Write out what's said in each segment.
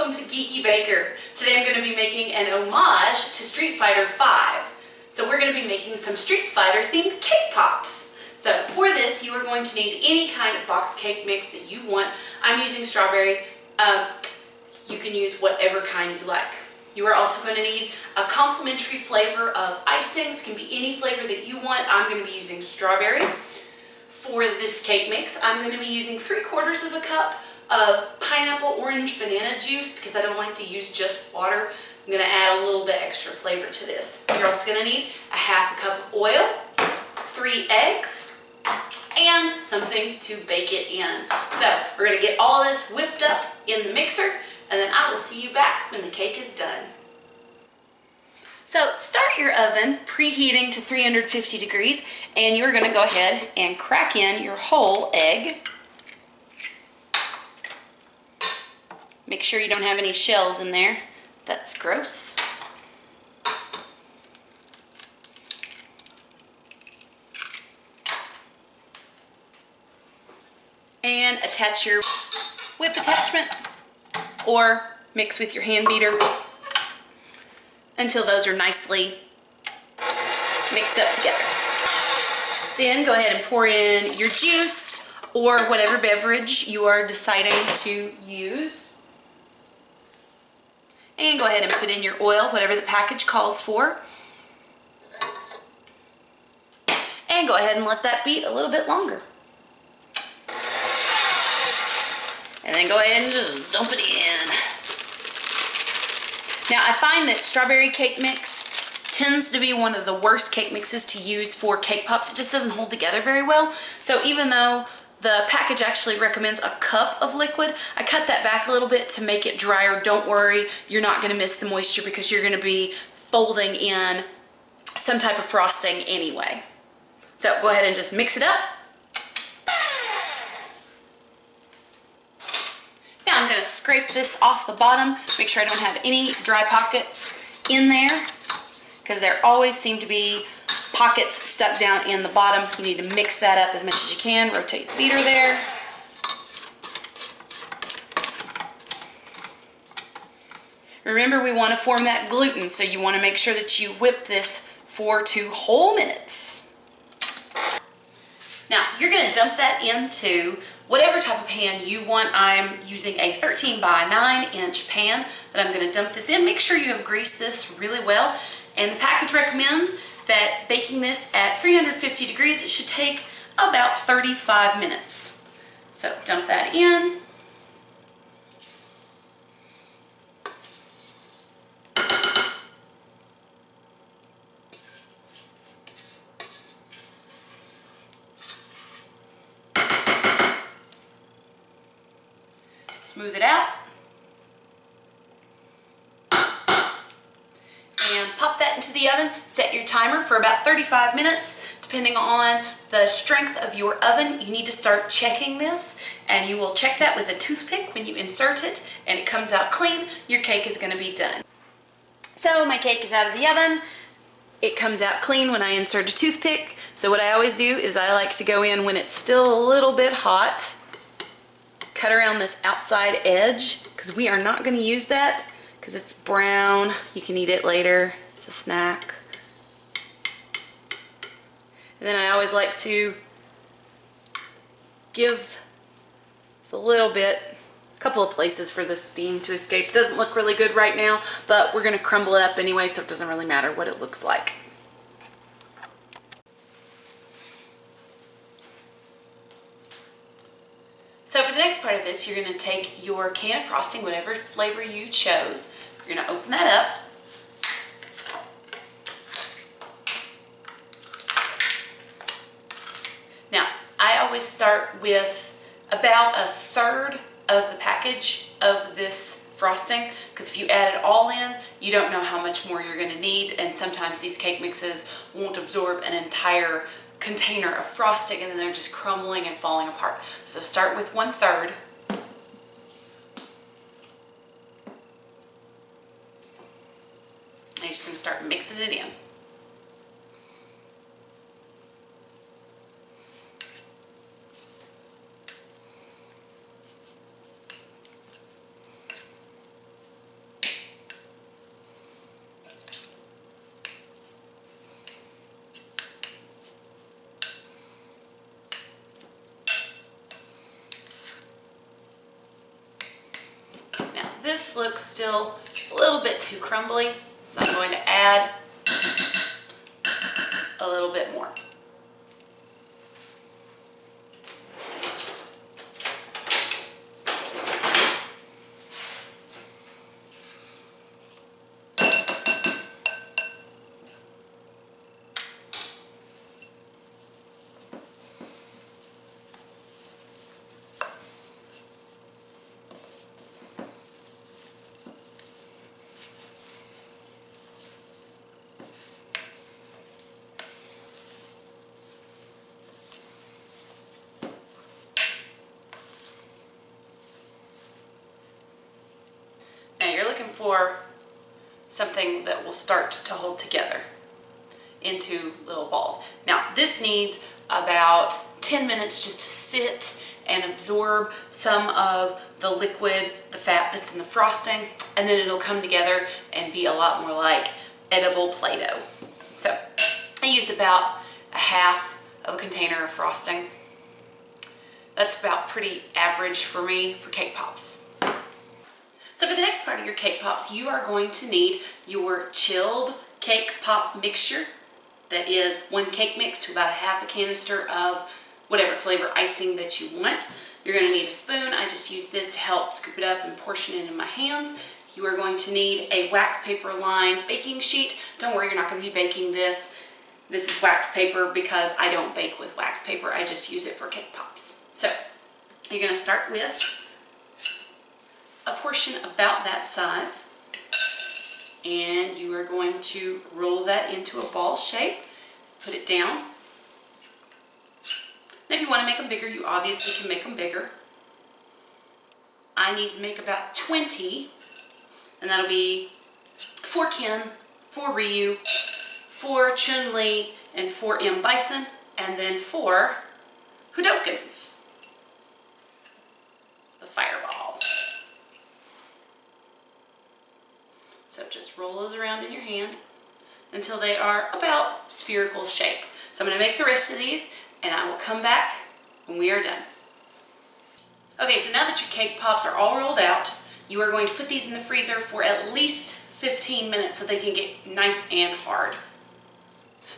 welcome to Geeky Baker. Today I'm going to be making an homage to Street Fighter V. So we're going to be making some Street Fighter themed cake pops. So for this you are going to need any kind of box cake mix that you want. I'm using strawberry. You can use whatever kind you like. You are also going to need a complimentary flavor of icings. It can be any flavor that you want. I'm going to be using strawberry. For this cake mix, I'm going to be using 3/4 of a cup of pineapple orange banana juice because I don't like to use just water. I'm going to add a little bit extra flavor to this. You're also going to need a 1/2 cup of oil, 3 eggs, and something to bake it in. So we're going to get all this whipped up in the mixer, and then I will see you back when the cake is done. So start your oven preheating to 350 degrees, and you're going to go ahead and crack in your whole egg. Make sure you don't have any shells in there. That's gross. And attach your whip attachment or mix with your hand beater until those are nicely mixed up together. Then go ahead and pour in your juice or whatever beverage you are deciding to use. And go ahead and put in your oil, whatever the package calls for. And go ahead and let that beat a little bit longer. And then go ahead and just dump it in. Now I find that strawberry cake mix tends to be one of the worst cake mixes to use for cake pops. It just doesn't hold together very well. So even though the package actually recommends a cup of liquid, I cut that back a little bit to make it drier. Don't worry, you're not going to miss the moisture because you're going to be folding in some type of frosting anyway. So go ahead and just mix it up. I'm going to scrape this off the bottom, make sure I don't have any dry pockets in there because there always seem to be pockets stuck down in the bottom. You need to mix that up as much as you can. Rotate the beater there. Remember, we want to form that gluten, so you want to make sure that you whip this for 2 whole minutes. Now, you're going to dump that into whatever type of pan you want. I'm using a 13 by 9-inch pan that I'm going to dump this in. Make sure you have greased this really well. And the package recommends that baking this at 350 degrees, it should take about 35 minutes. So dump that in. Smooth it out. And pop that into the oven. Set your timer for about 35 minutes. Depending on the strength of your oven, you need to start checking this. And you will check that with a toothpick when you insert it and it comes out clean. Your cake is going to be done. So my cake is out of the oven. It comes out clean when I insert a toothpick. So what I always do is I like to go in when it's still a little bit hot. Cut around this outside edge because we are not going to use that because it's brown. You can eat it later. It's a snack. And then I always like to give a little bit, a couple of places for the steam to escape. It doesn't look really good right now, but we're going to crumble it up anyway, so it doesn't really matter what it looks like. So for the next part of this, you're going to take your can of frosting, whatever flavor you chose. You're going to open that up. Now, I always start with about 1/3 of the package of this frosting because if you add it all in, you don't know how much more you're going to need, and sometimes these cake mixes won't absorb an entire container of frosting and then they're just crumbling and falling apart. So start with 1/3. And you're just going to start mixing it in. this looks still a little bit too crumbly, so I'm going to add a little bit more. Now you're looking for something that will start to hold together into little balls. Now this needs about 10 minutes just to sit and absorb some of the liquid, the fat that's in the frosting, and then it'll come together and be a lot more like edible Play-Doh. So I used about a half of a container of frosting. That's about pretty average for me for cake pops. So for the next part of your cake pops, you are going to need your chilled cake pop mixture. That is 1 cake mix to about a half a canister of whatever flavor icing that you want. You're going to need a spoon. I just use this to help scoop it up and portion it in my hands. You are going to need a wax paper lined baking sheet. Don't worry, you're not going to be baking this. This is wax paper because I don't bake with wax paper. I just use it for cake pops. So you're going to start with a portion about that size, and you are going to roll that into a ball shape, put it down. And if you want to make them bigger, you obviously can make them bigger. I need to make about 20, and that'll be 4 Ken, 4 Ryu, 4 Chun-Li, and 4 M. Bison, and then 4 Hadokens, the fireball. So just roll those around in your hand until they are about spherical shape. So I'm going to make the rest of these, and I will come back when we are done. Okay, so now that your cake pops are all rolled out, you are going to put these in the freezer for at least 15 minutes so they can get nice and hard.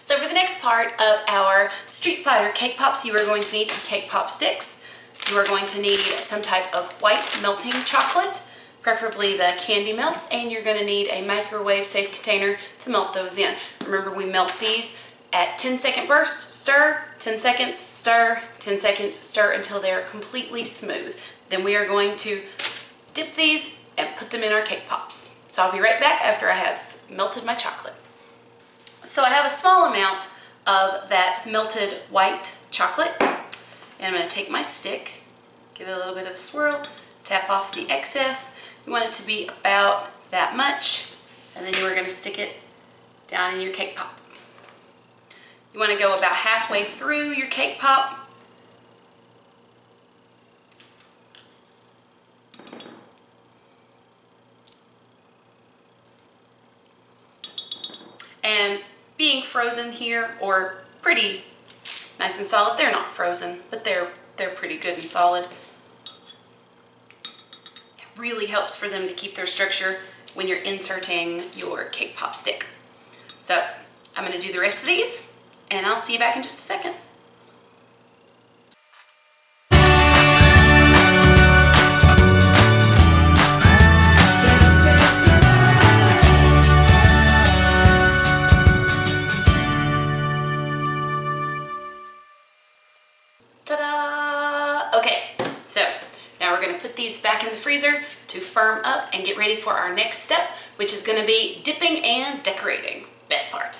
So for the next part of our Street Fighter cake pops, you are going to need some cake pop sticks. You are going to need some type of white melting chocolate, preferably the candy melts, and you're going to need a microwave safe container to melt those in. Remember, we melt these at 10-second burst, stir, 10 seconds, stir, 10 seconds, stir until they're completely smooth. Then we are going to dip these and put them in our cake pops. So I'll be right back after I have melted my chocolate. So I have a small amount of that melted white chocolate, and I'm going to take my stick, give it a little bit of a swirl, tap off the excess. You want it to be about that much, and then you are going to stick it down in your cake pop. You want to go about halfway through your cake pop. And being frozen here, or pretty nice and solid, they're not frozen, but they're pretty good and solid. Really helps for them to keep their structure when you're inserting your cake pop stick. So I'm going to do the rest of these, and I'll see you back in just a second. Ta-da! Okay, so now we're going to put these back in the freezer to firm up and get ready for our next step, which is going to be dipping and decorating. Best part.